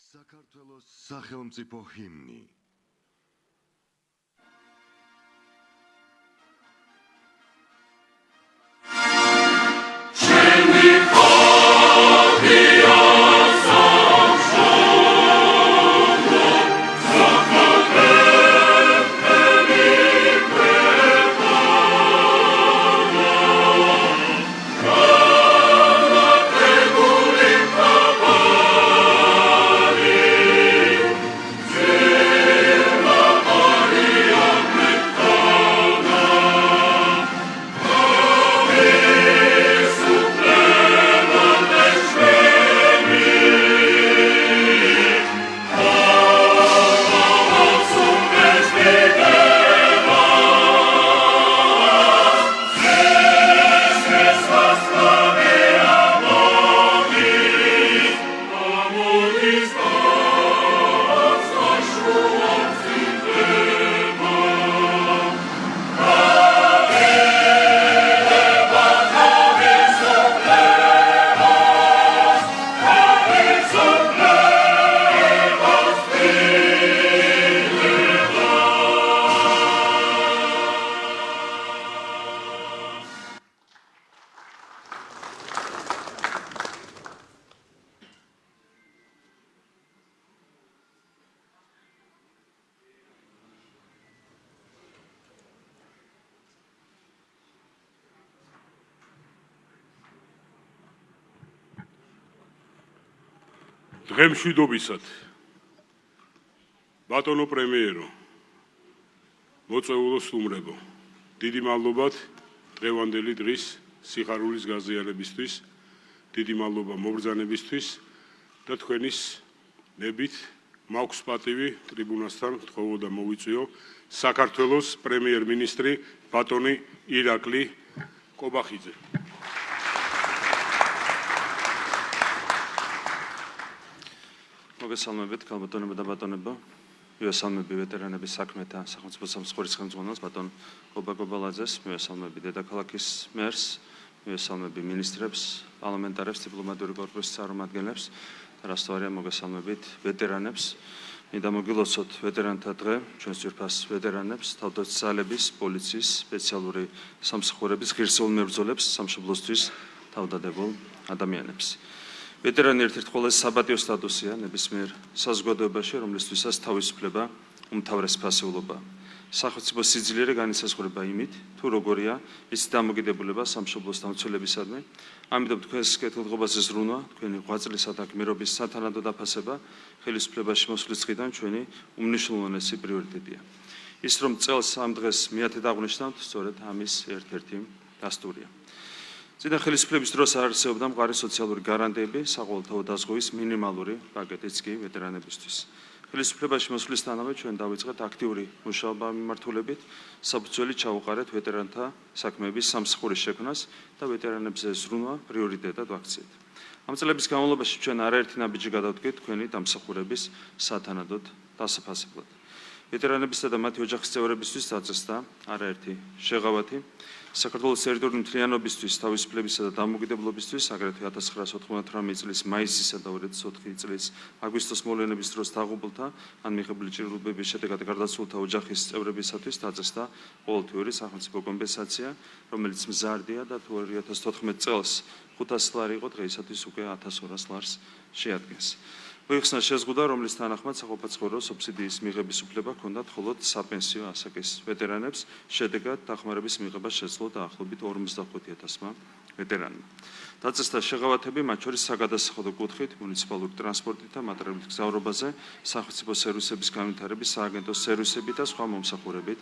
საქართველოს სახელმწიფო ჰიმნი. დღემშვიდობისად ბატონო პრემიერო, მოწვეულო სტუმრებო, დიდი მადლობათ დღევანდელი დღის სიხარულის გაზიარებისთვის, დიდი მადლობა მობრძანებისთვის და თქვენის ნებით მაქვს პატივი ტრიბუნასთან თხოვოდა მოვიწვიო საქართველოს პრემიერ-მინისტრი ბატონი ირაკლი კობახიძე. მოგესალმებით, ქალბატონებო და ბატონებო. მივესალმები ვეტერანების საქმეთა სახელმწიფო სამსახურის ხელმძღვანელს ბატონ გობა გობალაძეს, მივესალმები დედაქალაქის მერს, მივესალმები მინისტრებს, პარლამენტარებს, დიპლომატიური კორპუსის წარმომადგენლებს და რასთვარია მოგესალმებით ვეტერანებს. მინდა მოგილოცოთ ვეტერანთა დღე, ჩვენს ძვირფას ვეტერანებს, თავდაცვალების, პოლიციის, სპეციალური სამსახურების ღირსეულ მებრძოლებს, სამშობლოსთვის თავდადებულ ადამიანებს. ვეტერანი ერთ-ერთი ყველაზე საპატიო სტატუსია ნებისმიერ საზოგადოებაში, რომლისთვისაც თავისუფლება უმთავრესი ფასეულობაა. სახელმწიფო სიძლიერე განისაზღვრება იმით, თუ როგორია ის დამოკიდებულება სამშობლოს დამცველებისადმი. ამიტომ თქვენს კეთილდღობაზე ზრუნვა, თქვენი ღვაწლისა და გმირობის სათანადო დაფასება ხელისუფლებაში მოსვლის დღიდან ჩვენი უმნიშვნელოვანესი პრიორიტეტია. ის რომ წელს ამ დღეს მეათედ აღნიშნავთ, სწორედ ამის ერთ-ერთი დასტურია. წინა ხელისუფლების დროს არსებობდა მყარი სოციალური გარანტიები, საყოველთაო დაზღვევის მინიმალური პაკეტიც კი ვეტერანებისთვის. ხელისუფლებაში მოსვლისთანავე ჩვენ დავიწყეთ აქტიური მუშაობა მიმართულებით, საფუძველი ჩაუყარეთ ვეტერანთა საქმეების სამსახურის შექმნას და ვეტერანებზე ზრუნვა პრიორიტეტად ვაქციეთ. ამ წლების განმავლობაში ჩვენ არაერთი ნაბიჯი გადავდგეთ თქვენი დამსახურების სათანადოდ დასაფასებლად. ვეტერანებისა და მათი ოჯახის წევრებისთვის დაწესდა არაერთი შეღავათი. საქართველოს ტერიტორიული მთლიანობისთვის, თავისუფლებისა და დამოუკიდებლობისთვის, აგრეთვე 1998 წლის მაისისა და 2004 წლის აგვისტოს მოვლენების დროს დაღუპულთა ან მიღებული ჭირილობების შედეგად გარდაცვლილთა ოჯახის წევრებისათვის დაწესდა ყოველთვიური სახელმწიფო კომპენსაცია, რომელიც მზარდია და თუ 2014 წელს 500 ლარი იყო, დღეისათვის უკვე 1200 ლარს შეადგენს. მოიხსნა შეზღუდვა, რომლის თანახმად საყოფაცხოვრებო სუბსიდიის მიღების უფლება ჰქონდათ მხოლოდ საპენსიო ასაკის ვეტერანებს, შედეგად დახმარების მიღება შეძლო დაახლოებით 45,000 ვეტერანმა. დაწესდა შეღავათები, მათ შორის საგადასახადო კუთხით, მუნიციპალური ტრანსპორტით და მატარებლით გზავრობაზე, სახელმწიფო სერვისების განვითარების სააგენტო სერვისებით და სხვა მომსახურებით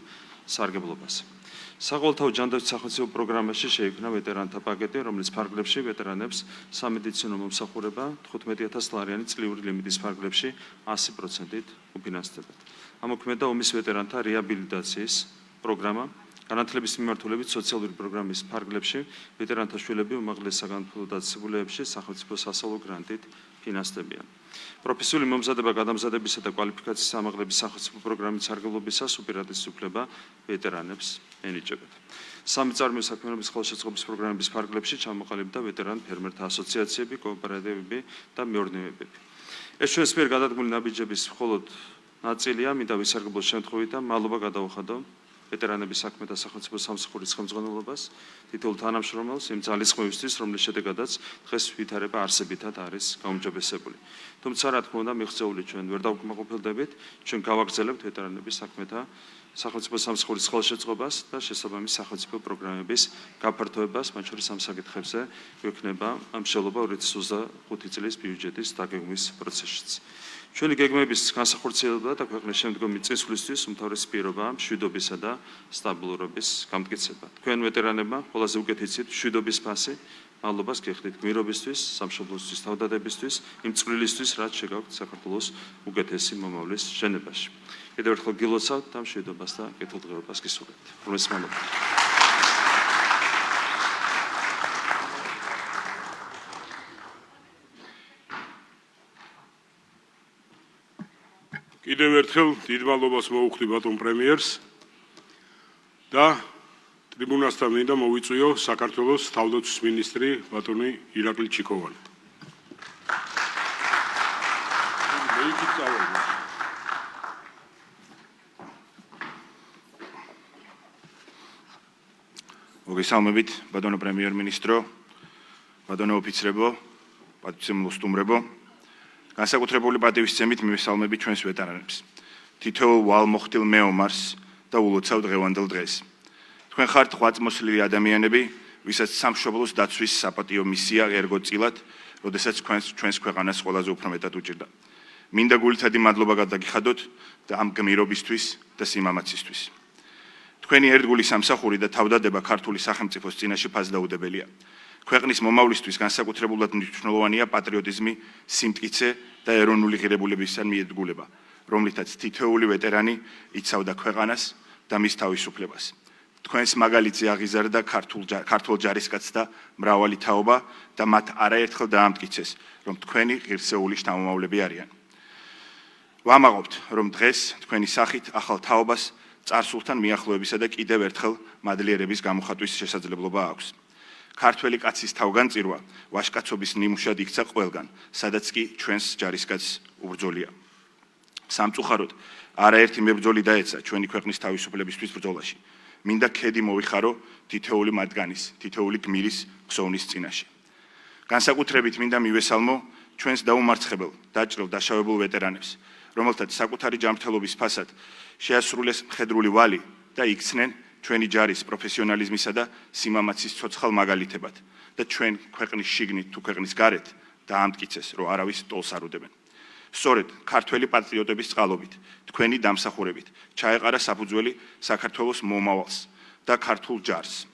სარგებლობაზე. საყოველთაო ჯანდაცვის სახელმწიფო პროგრამაში შეიქმნა ვეტერანთა პაკეტი, რომლის ფარგლებში ვეტერანებს სამედიცინო მომსახურება 15,000 ლარიანი წლიური ლიმიტის ფარგლებში 100%-ით უფინანსდებათ. ამოქმედა ომის ვეტერანთა რეაბილიტაციის პროგრამა. განათლების მიმართულებით სოციალური პროგრამის ფარგლებში ვეტერანთა შვილები უმაღლეს საგანმანათლებლო დაწესებულებებში სახელმწიფო სასწავლო გრანტით ფინანსდებიან. პროფესიული მომზადება, გადამზადებისა და კვალიფიკაციის ამაღლების სახელმწიფო პროგრამის სარგებლობისას უპირატესი უფლება ვეტერანებს ენიჭებათ. სამი წარმოების საქმიანობის ხელშეწყობის პროგრამების ფარგლებში ჩამოყალიბდა ვეტერან ფერმერთა ასოციაციები, კოოპერატივები და მეურნეობები. ეს ჩვენს მიერ გადადგმული ნაბიჯების მხოლოდ ნაწილია, მინდა ვისარგებლოს შემთხვევით და მადლობა გადავუხადო ვეტერანების საქმეთა სახელმწიფო სამსახურის ხელმძღვანელობას, თითოეულ თანამშრომელს იმ ძალისხმევისთვის, რომლის შედეგადაც დღეს ვითარება არსებითად არის გაუმჯობესებული. თუმცა, რა თქმა უნდა, მიღწეული ჩვენ ვერ დავკმაყოფილდებით, ჩვენ გავაგრძელებთ ვეტერანების საქმეთა სახელმწიფო სამსახურის ხელშეწყობას და შესაბამის სახელმწიფო პროგრამების გაფართოებას, მათ შორის ამ საკითხებზე გვექნება მსჯელობა 2025 წლის ბიუჯეტის დაგეგმვის პროცესშიც. ჩვენი გეგმების განსახორციელება და ქვეყნის შემდგომი წესვლისთვის უმთავრესი პირობაა მშვიდობისა და სტაბილურობის გამტკიცება. თქვენ ვეტერანებმა ყველაზე უკეთ იცით მშვიდობის ფასი, მადლობას გიხდით გმირობისთვის, სამშობლოსთვის, თავდადებისთვის, იმ წვლილისთვის, რაც შეგაქვთ საქართველოს უკეთესი მომავლის შენებაში. კიდევ ერთხელ გილოცავთ და მშვიდობას და კეთილდღეობას გისურვებთ. რომლის მადლობა. კიდევ ერთხელ დიდ მადლობას მოუხდი ბატონ პრემიერს და ტრიბუნასთან მინდა მოვიწვიო საქართველოს თავდაცვის მინისტრი ბატონი ირაკლი ჩიქოვანი. მოგესალმებით, ბატონო პრემიერ-მინისტრო, ბატონო ოფიცრებო, პატივისცემულო სტუმრებო. განსაკუთრებული პატივისცემით მივესალმებით ჩვენს ვეტერანებს. თითოეულ ვალმოხტილ მეომარს და ულოცავ დღევანდელ დღეს. თქვენ ხართ ღვაწმოსლილი ადამიანები, ვისაც სამშობლოს დაცვის საპატიო მისია ერგო წილად, როდესაც ჩვენს ქვეყანას ყველაზე უფრო მეტად უჭირდა. მინდა გულითადი მადლობა გადაგიხადოთ და ამ გმირობისთვის და სიმამაცისთვის. თქვენი ერთგული სამსახური და თავდადება ქართული სახელმწიფოს წინაშე ფასდაუდებელია. ქვეყნის მომავლისთვის განსაკუთრებულად მნიშვნელოვანია პატრიოტიზმი, სიმტკიცე და ეროვნული ღირებულებისგან მიადგულება, რომლითაც თითოეული ვეტერანი იცავდა ქვეყანას და მის თავისუფლებას. თქვენს მაგალითზე აღიზარდა ქართულ ჯარისკაცთა მრავალი თაობა და მათ არაერთხელ დაამტკიცეს, რომ თქვენი ღირსეული შთამომავლები არიან. ვამაყობთ, რომ დღეს თქვენი სახით ახალ თაობას წარსულთან მიახლოებისა და კიდევ ერთხელ მადლიერების გამოხატვის შესაძლებლობა აქვს. ქართველი კაცის თავგანწირვა ვაჟკაცობის ნიმუშად იქცა ყველგან, სადაც კი ჩვენს ჯარისკაცს უბრძოლია. სამწუხაროდ, არაერთი მებრძოლი დაეცა ჩვენი ქვეყნის თავისუფლებისთვის ბრძოლაში. მინდა ქედი მოვიხარო თითოეული მათგანის, თითოეული გმირის ხსოვნის წინაშე. განსაკუთრებით მინდა მივესალმო ჩვენს დაუმარცხებელ, დაჭრილ, დაშავებულ ვეტერანებს, რომელთაც საკუთარი ჯანმრთელობის ფასად შეასრულეს მხედრული ვალი და იქცნენ ჩვენი ჯარის პროფესიონალიზმისა და სიმამაცის ცოცხალ მაგალითებად და ჩვენ ქვეყნის შიგნით თუ ქვეყნის გარეთ დაამტკიცეს, რომ არავის ტოლს არ უდებენ. სწორედ ქართველი პატრიოტების წყალობით, თქვენი დამსახურებით ჩაეყარა საფუძველი საქართველოს მომავალს და ქართულ ჯარს.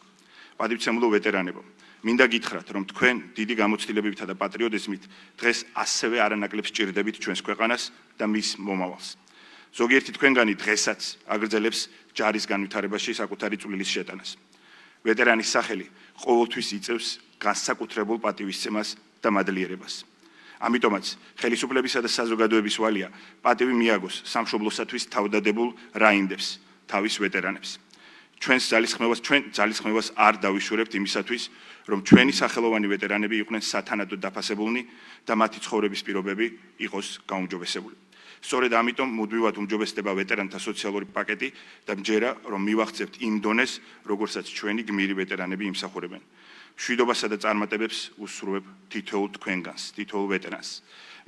პატივისცემულო ვეტერანებო, მინდა გითხრათ, რომ თქვენ დიდი გამოცდილებითა და პატრიოტიზმით დღეს ასევე არანაკლებ სჭირდებით ჩვენს ქვეყანას და მის მომავალს. ზოგიერთი თქვენგანი დღესაც აგრძელებს ჯარის განვითარებაში საკუთარი წვლილის შეტანას. ვეტერანის სახელი ყოველთვის იწევს განსაკუთრებულ პატივისცემას და მადლიერებას. ამიტომაც ხელისუფლებისა და საზოგადოების ვალია პატივი მიაგოს სამშობლოსათვის თავდადებულ რაინდებს, თავის ვეტერანებს. ჩვენ ძალისხმევას არ დავიშურებთ იმისათვის, რომ ჩვენი სახელოვანი ვეტერანები იყვნენ სათანადოდ დაფასებულნი და მათი ცხოვრების პირობები იყოს გაუმჯობესებული. სწორედ ამიტომ მუდმივად უმჯობესდება ვეტერანთა სოციალური პაკეტი და მჯერა, რომ მივახცევთ იმ დონეს, როგორცაც ჩვენი გმირი ვეტერანები იმსახურებენ. მშვიდობასა და წარმატებებს უსურვებ თითოეულ თქვენგანს, თითოეულ ვეტერანს.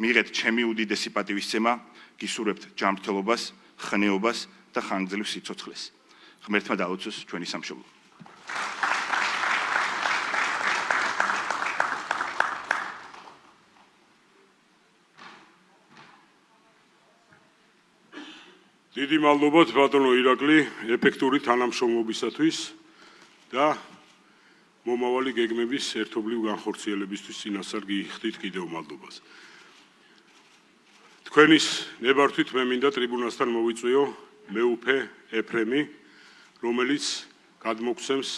მიიღეთ ჩემი უდიდესი პატივისცემა, გისურვებთ ჯანმრთელობას, ხნეობას და ხანგრძლივ სიცოცხლეს. ღმერთმა დაუწოს ჩვენი სამშობლო. დიდი მადლობა ბატონო ირაკლი ეფექტური თანამშრომლობისათვის და მომავალი გეგმების ერთობლივ განხორციელებისთვის წინასწარ გიხდით კიდევ მადლობას. თქვენის ნებართვით მე მინდა ტრიბუნასთან მოვიწვიო მეუფე ეფრემი, რომელიც გადმოგცემს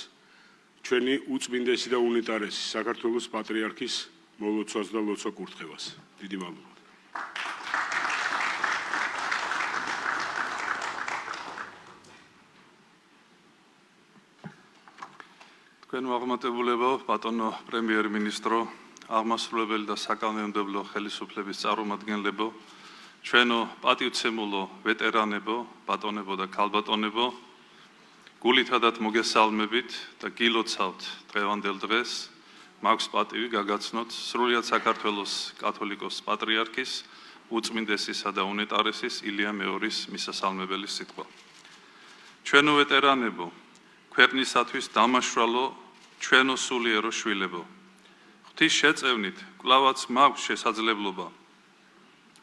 ჩვენი უწმინდესი და უნიტარესი საქართველოს პატრიარქის მოლოცვას და ლოცვა კურთხევას. დიდი მადლობა. თქვენ აღმატებულებო, ბატონო პრემიერ-მინისტრო, აღმასრულებელი და საკანონმდებლო ხელისუფლების წარმომადგენლებო, ჩვენო პატივცემულო ვეტერანებო, ბატონებო და ქალბატონებო, გულითადად მოგესალმებით და გილოცავთ დღევანდელ დღეს მაქვს პატივი გაგაცნოთ სრულიად საქართველოს კათოლიკოს პატრიარქის უწმინდესისა და უნეტარესის ილია მეორის მისასალმებელი სიტყვა. ჩვენო ვეტერანებო, ქვეყნისათვის დამაშრალო ჩვენო სულიერო შვილებო, ღვთის შეწევნით კვლავაც მაქვს შესაძლებლობა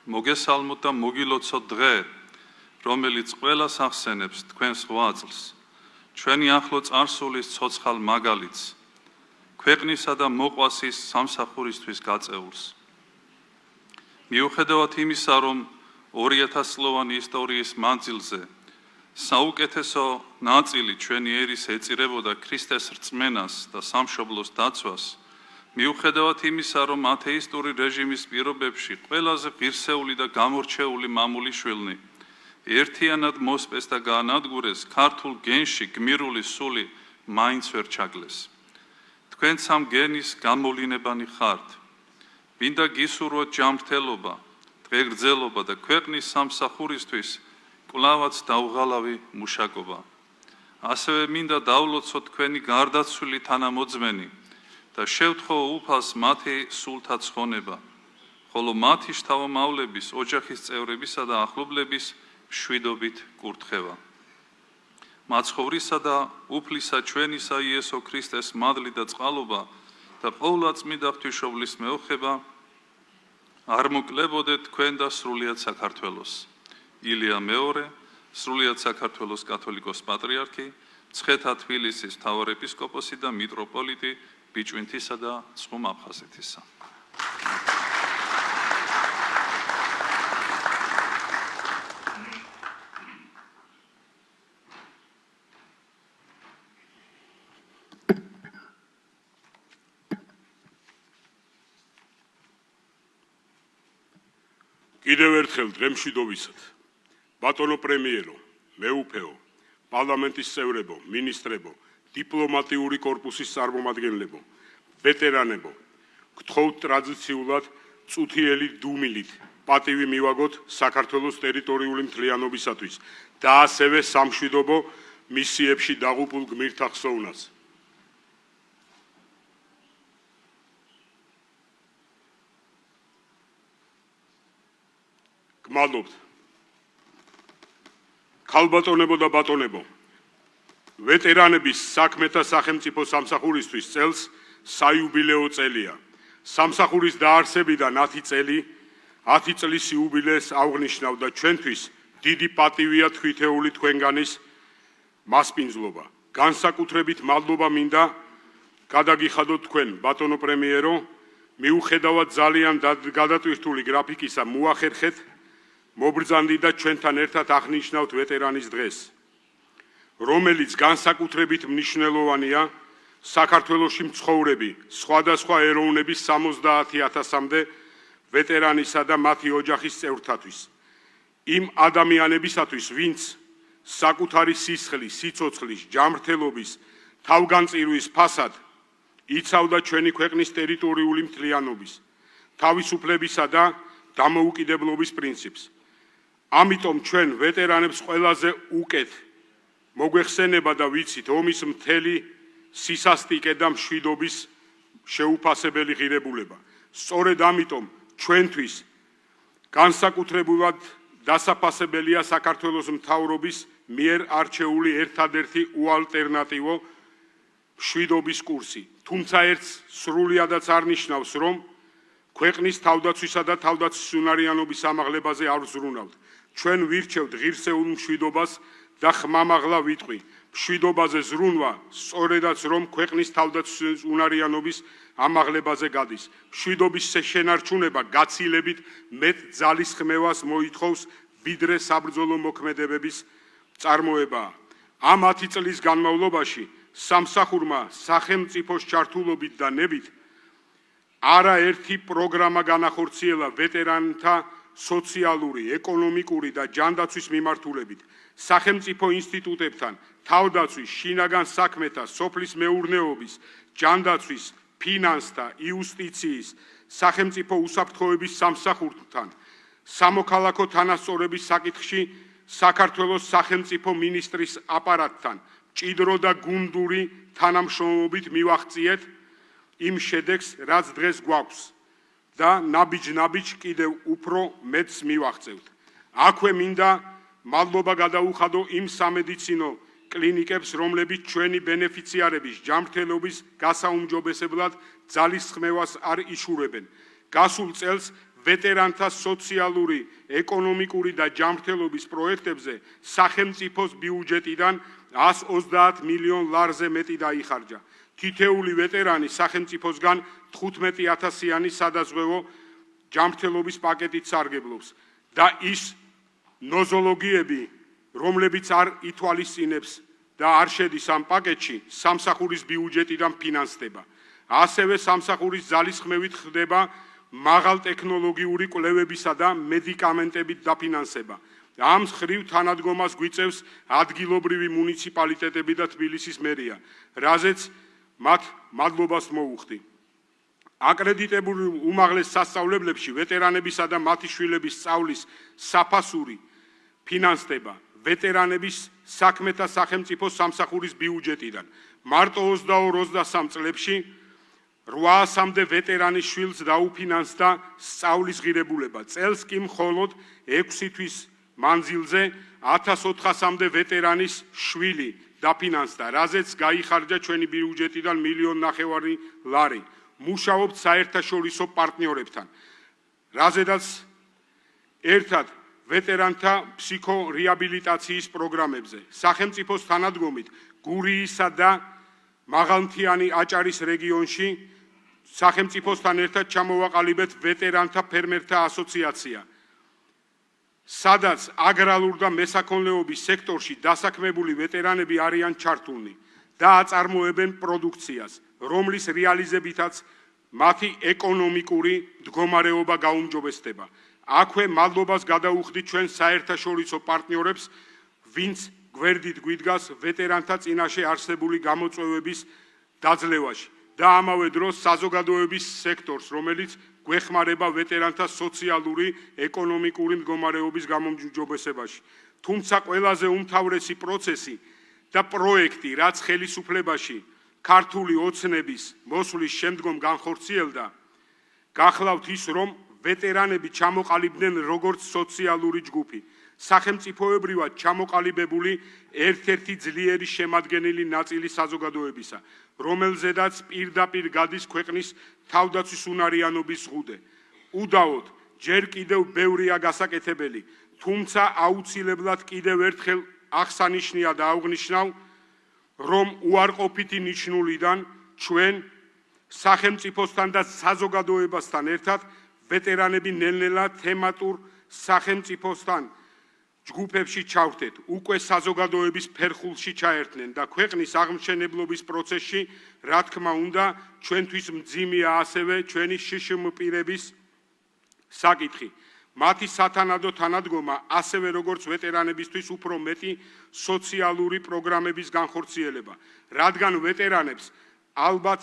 მოგესალმოთ და მოგილოცოთ დღე, რომელიც ყველას ახსენებს თქვენს ღვაწლს, ჩვენი ახლო წარსულის ცოცხალ მაგალითს, ქვეყნისა და მოყვასის სამსახურისთვის გაწეულს. მიუხედავად იმისა, რომ 2000 წლოვანი ისტორიის მანძილზე საუკეთესო ნაწილი ჩვენი ერის ეწირებოდა ქრისტეს რწმენას და სამშობლოს დაცვას, მიუხედავად იმისა, რომ ათეისტური რეჟიმის პირობებში ყველაზე ღირსეული და გამორჩეული მამულიშვილნი ერთიანად მოსპეს და გაანადგურეს ქართულ გენში გმირული სული მაინც ვერ ჩაკლეს. თქვენც ამ გენის გამოვლინებანი ხართ. მინდა გისურვოთ ჯანმრთელობა, დღეგრძელობა და ქვეყნის სამსახურისთვის კვლავაც დაუღალავი მუშაკობა. ასევე მინდა დავლოცოთ თქვენი გარდაცვლილი თანამოძმენი და შევთხოვ უფალს მათი სულთა ცხონება, ხოლო მათი შთამომავლების, ოჯახის წევრებისა და ახლობლების მშვიდობით კურთხევა. მაცხოვრისა და უფლისა ჩვენისა იესო ქრისტეს მადლი და წყალობა და ყოვლადწმიდა ღვთისმშობლის მეოხება არ მოკლებოდეთ თქვენ და სრულიად საქართველოს. ილია მეორე, სრულიად საქართველოს კათოლიკოს პატრიარქი, მცხეთა თბილისის მთავარეპისკოპოსი და მიტროპოლიტი ბიჭვინთისა და ცხუმ-აფხაზეთისა. კიდევ ერთხელ დღემშვიდობისად, ბატონო პრემიერო, მეუფეო, პარლამენტის წევრებო, მინისტრებო, დიპლომატიური კორპუსის წარმომადგენლებო, ვეტერანებო, გთხოვთ ტრადიციულად წუთიელი დუმილით პატივი მივაგოთ საქართველოს ტერიტორიული მთლიანობისათვის და ასევე სამშვიდობო მისიებში დაღუპულ გმირთა ხსოვნას. გმადლობთ. ქალბატონებო და ბატონებო, ვეტერანების საქმეთა სახელმწიფო სამსახურისთვის წელს საიუბილეო წელია. სამსახურის დაარსებიდან 10 წლის იუბილეს აღნიშნავ და ჩვენთვის დიდი პატივია თვითეული თქვენგანის მასპინძლობა. განსაკუთრებით მადლობა მინდა გადაგიხადოთ თქვენ, ბატონო პრემიერო, მიუხედავად ძალიან გადატვირთული გრაფიკისა მოახერხეთ მობრძანდი და ჩვენთან ერთად აღნიშნავთ ვეტერანის დღეს, რომელიც განსაკუთრებით მნიშვნელოვანია საქართველოში მცხოვრები სხვადასხვა ეროვნების 70,000-მდე ვეტერანისა და მათი ოჯახის წევრთათვის. იმ ადამიანებისათვის, ვინც საკუთარი სისხლის, სიცოცხლის, ჯანმრთელობის, თავგანწირვის ფასად იცავდა ჩვენი ქვეყნის ტერიტორიული მთლიანობის, თავისუფლებისა და დამოუკიდებლობის პრინციპს. ამიტომ ჩვენ ვეტერანებს ყველაზე უკეთ მოგვეხსენება და ვიცით ომის მთელი სისასტიკე და მშვიდობის შეუფასებელი ღირებულება. სწორედ ამიტომ ჩვენთვის განსაკუთრებულად დასაფასებელია საქართველოს მთავრობის მიერ არჩეული ერთადერთი უალტერნატივო მშვიდობის კურსი. თუმცა ერთს სრულიადაც არ ნიშნავს, რომ ქვეყნის თავდაცვისა და თავდაცვის უნარიანობის ამაღლებაზე არ ვზრუნავთ. ჩვენ ვირჩევთ ღირსეულ მშვიდობას და ხმამაღლა ვიტყვი. მშვიდობაზე ზრუნვა სწორედაც რომ ქვეყნის თავდაცვის უნარიანობის ამაღლებაზე გადის. მშვიდობის შენარჩუნება გაცილებით მეტ ძალისხმევას მოითხოვს ვიდრე საბრძოლო მოქმედებების წარმოებაა. ამ 10 წლის განმავლობაში სამსახურმა სახელმწიფოს ჩართულობით და ნებით არაერთი პროგრამა განახორციელა ვეტერანთა სოციალური, ეკონომიკური და ჯანდაცვის მიმართულებით. სახელმწიფო ინსტიტუტებთან, თავდაცვის, შინაგან საქმეთა, სოფლის მეურნეობის, ჯანდაცვის, ფინანსთა, იუსტიციის, სახელმწიფო უსაფრთხოების სამსახურთან, სამოქალაქო თანასწორობის საკითხში საქართველოს სახელმწიფო მინისტრის აპარატთან მჭიდრო და გუნდური თანამშრომლობით მივაღწიეთ იმ შედეგს, რაც დღეს გვაქვს და ნაბიჯ-ნაბიჯ კიდევ უფრო მეტს მივაღწევთ. აქვე მინდა მადლობა გადაუხადო იმ სამედიცინო კლინიკებს, რომლებიც ჩვენი ბენეფიციარების ჯანმრთელობის გასაუმჯობესებლად ძალისხმევას არ იშურებენ. გასულ წელს ვეტერანთა სოციალური, ეკონომიკური და ჯანმრთელობის პროექტებზე სახელმწიფოს ბიუჯეტიდან 130 მილიონ ლარზე მეტი დაიხარჯა. თითეული ვეტერანი სახელმწიფოსგან 15,000-იანი სადაზღვევო ჯანმრთელობის პაკეტით სარგებლობს და ის ნოზოლოგიები, რომლებიც არ ითვალისწინებს და არ შედის ამ პაკეტში, სამსახურის ბიუჯეტიდან ფინანსდება. ასევე სამსახურის ძალისხმევით ხდება მაღალტექნოლოგიური კვლევებისა და მედიკამენტებით დაფინანსება. ამ მხრივ თანადგომას გვიწევს ადგილობრივი მუნიციპალიტეტები და თბილისის მერია, რაზეც მათ მადლობას მოუხდი. აკრედიტებული უმაღლეს სასწავლებლებში ვეტერანებისა და მათი შვილების სწავლის საფასური ფინანსდება ვეტერანების საქმეთა სახელმწიფო სამსახურის ბიუჯეტიდან. მარტო 22-23 წლებში 800-მდე ვეტერანის შვილს დაუფინანსდა სწავლის ღირებულება. წელს კი მხოლოდ 6 თვის მანძილზე 1400-მდე ვეტერანის შვილი დაფინანსდა, რაზეც გაიხარჯა ჩვენი ბიუჯეტიდან 1,5 მილიონი ლარი. მუშაობთ საერთაშორისო პარტნიორებთან, რაზედაც ერთად ვეტერანთა ფსიქორეაბილიტაციის პროგრამებზე. სახელმწიფოს თანადგომით გურიისა და მაღალმთიანი აჭარის რეგიონში სახელმწიფოსთან ერთად ჩამოვაყალიბეთ ვეტერანთა ფერმერთა ასოციაცია, სადაც აგრარულ და მესაქონლეობის სექტორში დასაქმებული ვეტერანები არიან ჩართულნი და აწარმოებენ პროდუქციას, რომლის რეალიზებითაც მათი ეკონომიკური მდგომარეობა გაუმჯობესდება. აქვე მადლობას გადაუხდით ჩვენ საერთაშორისო პარტნიორებს, ვინც გვერდით გვიდგას ვეტერანთა წინაშე არსებული გამოწვევების დაძლევაში და ამავე დროს საზოგადოების სექტორს, რომელიც გვეხმარება ვეტერანთა სოციალური, ეკონომიკური მდგომარეობის გამომჯობესებაში. თუმცა ყველაზე უმთავრესი პროცესი და პროექტი, რაც ხელისუფლებაში ქართული ოცნების მოსვლის შემდგომ განხორციელდა, გახლავთ ის, რომ ვეტერანები ჩამოყალიბდნენ როგორც სოციალური ჯგუფი, სახელმწიფოებრივად ჩამოყალიბებული ერთ-ერთი ძლიერი შემადგენელი ნაწილი საზოგადოებისა, რომელზედაც პირდაპირ გადის ქვეყნის თავდაცვის უნარიანობის ზღუდე. უდაოდ, ჯერ კიდევ ბევრია გასაკეთებელი, თუმცა აუცილებლად კიდევ ერთხელ აღსანიშნია და აღვნიშნავ, რომ უარყოფითი ნიშნულიდან ჩვენ სახელმწიფოსთან და საზოგადოებასთან ერთად ვეტერანები ნელ-ნელა თემატურ სახელმწიფოსთან ჯგუფებში ჩავხდეთ, უკვე საზოგადოების ფერხულში ჩაერთნენ და ქვეყნის აღმშენებლობის პროცესში, რა თქმა უნდა, ჩვენთვის მძიმეა ასევე ჩვენი შშმ-პირების საკითხი. მათი სათანადო თანადგომა, ასევე როგორც ვეტერანებისთვის უფრო მეტი სოციალური პროგრამების განხორციელება, რადგან ვეტერანებს ალბათ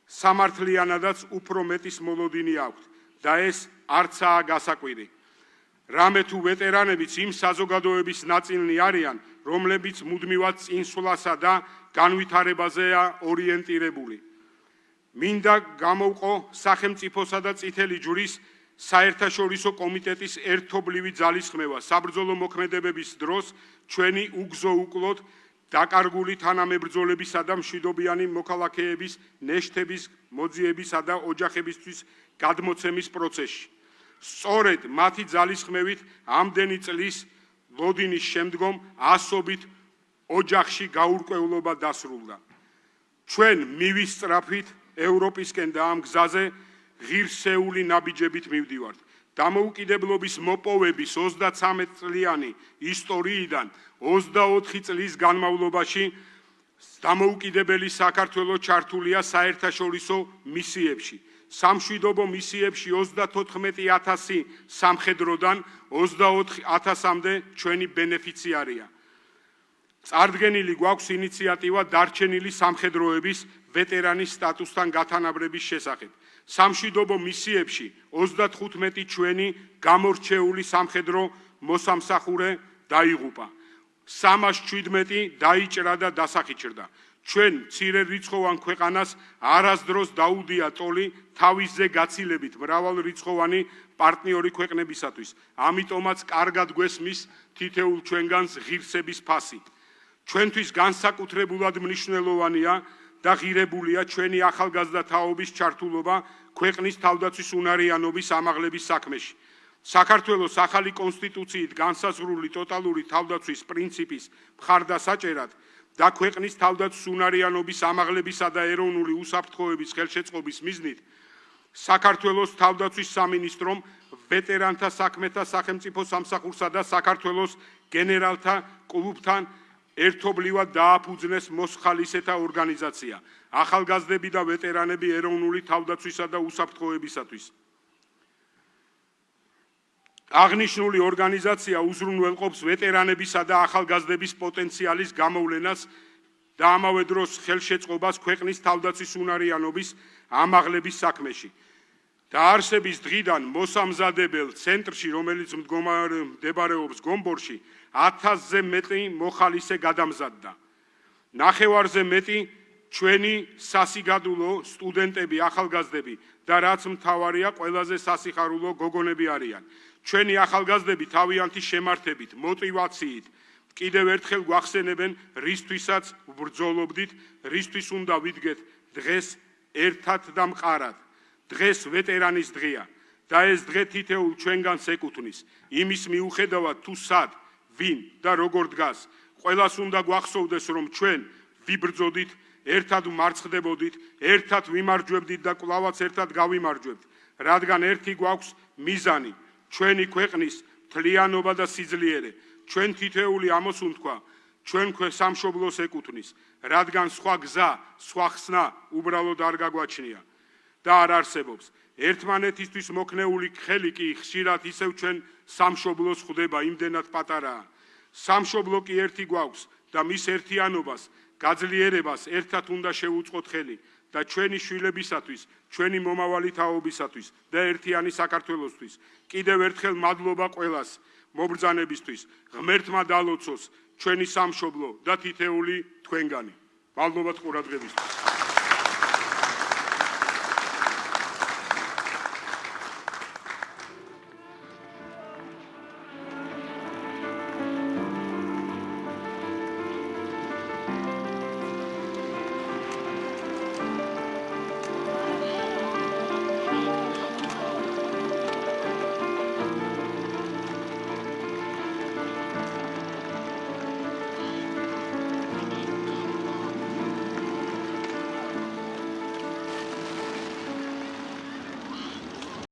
სამართლიანადაც უფრო მეტის მოლოდინი აქვთ და ეს არცაა გასაკვირი. რამე თუ ვეტერანებიც იმ საზოგადოების ნაწილნი არიან, რომლებიც მუდმივად წინსვლასა და განვითარებაზეა ორიენტირებული. მინდა გამოვყო სახელმწიფოსა და წითელი ჯვრის საერთაშორისო კომიტეტის ერთობლივი ძალისხმევა საბრძოლო მოქმედებების დროს ჩვენი უგზო-უკლოდ დაკარგული თანამებრძოლებისა და მშვიდობიანი მოქალაქეების ნეშთების მოძიებისა და ოჯახებისთვის გადმოცემის პროცესში. სწორედ მათი ძალისხმევით ამდენი წლის ლოდინის შემდგომ ასობით ოჯახში გაურკვევლობა დასრულდა. ჩვენ მივისწრაფით ევროპისკენ და ამ გზაზე ღირსეული ნაბიჯებით მივდივართ. დამოუკიდებლობის მოპოვების 33 წლიანი ისტორიიდან 24 წლის განმავლობაში დამოუკიდებელი საქართველო ჩართულია საერთაშორისო მისიებში. სამშვიდობო მისიებში 34,000 სამხედროდან 24,000-მდე ჩვენი ბენეფიციარია. წარდგენილი გვაქვს ინიციატივა დარჩენილი სამხედროების ვეტერანის სტატუსთან გათანაბრების შესახებ. სამშვიდობო მისიებში 35 ჩვენი გამორჩეული სამხედრო მოსამსახურე დაიღუპა. 317 დაიჭრა და დასახიჭრდა. ჩვენ მცირე რიცხოვან ქვეყანას არასდროს დაუდია ტოლი თავისზე გაცილებით მრავალრიცხოვანი პარტნიორი ქვეყნებისათვის. ამიტომაც კარგად გვესმის თითოეულ ჩვენგანს ღირსების ფასი. ჩვენთვის განსაკუთრებულად მნიშვნელოვანია და ღირებულია ჩვენი ახალგაზრდა თაობის ჩართულობა ქვეყნის თავდაცვის უნარიანობის ამაღლების საქმეში. საქართველოს ახალი კონსტიტუციით განსაზღვრული ტოტალური თავდაცვის პრინციპის მხარდასაჭერად და ქვეყნის თავდაცვის უნარიანობის ამაღლებისა და ეროვნული უსაფრთხოების ხელშეწყობის მიზნით საქართველოს თავდაცვის სამინისტრომ ვეტერანთა საქმეთა სახელმწიფო სამსახურსა და საქართველოს გენერალთა კლუბთან ერთობლივად დააფუძნეს მოსხალისეთა ორგანიზაცია ახალგაზრდები და ვეტერანები ეროვნული თავდაცვისა და უსაფრთხოებისათვის. აღნიშნული ორგანიზაცია უზრუნველყოფს ვეტერანებისა და ახალგაზრდების პოტენციალის გამოვლენას და ამავე დროს ხელშეწყობას ქვეყნის თავდაცვის უნარიანობის ამაღლების საქმეში. დაარსების დღიდან მოსამზადებელ ცენტრში, რომელიც მდებარეობს გომბორში, 1000-ზე მეტი მოხალისე გადამზადდა. ნახევარზე მეტი ჩვენი სასიგადულო სტუდენტები, ახალგაზრდები და რაც მთავარია, ყველაზე სასიხარულო გოგონები არიან. ჩვენი ახალგაზრდები თავიანთი შემართებით, მოტივაციით კიდევ ერთხელ გვახსენებენ, რისთვისაც ვბრძოლობდით, რისთვის უნდა ვიდგეთ დღეს ერთად და მყარად. დღეს ვეტერანის დღეა და ეს დღე თითოეულ ჩვენგანს ეკუთვნის. იმის მიუხედავად თუ სად, ვინ და როგორ დგას, ყველას უნდა გვახსოვდეს, რომ ჩვენ ვიბრძოდით, ერთად ვმარცხდებოდით, ერთად ვიმარჯვებდით და კვლავაც ერთად გავიმარჯვებთ, რადგან ერთი გვაქვს მიზანი, ჩვენი ქვეყნის მთლიანობა და სიძლიერე. ჩვენ თითოეული ამოსუნთქვა ჩვენ სამშობლოს ეკუთვნის, რადგან სხვა გზა, სხვა ხსნა უბრალოდ არ გაგვაჩნია და არ არსებობს. ერთმანეთისთვის მოქნეული ხელი კი ხშირად ისევ ჩვენ სამშობლოს ხვდება, იმდენად პატარაა. სამშობლო კი ერთი გვაქვს და მის ერთიანობას, გაძლიერებას ერთად უნდა შევუწყოთ ხელი და ჩვენი შვილებისათვის, ჩვენი მომავალი თაობისათვის და ერთიანი საქართველოსთვის. კიდევ ერთხელ მადლობა ყველას მობრძანებისთვის, ღმერთმა დალოცოს ჩვენი სამშობლო და თითეული თქვენგანი. მადლობა ყურადღებისთვის.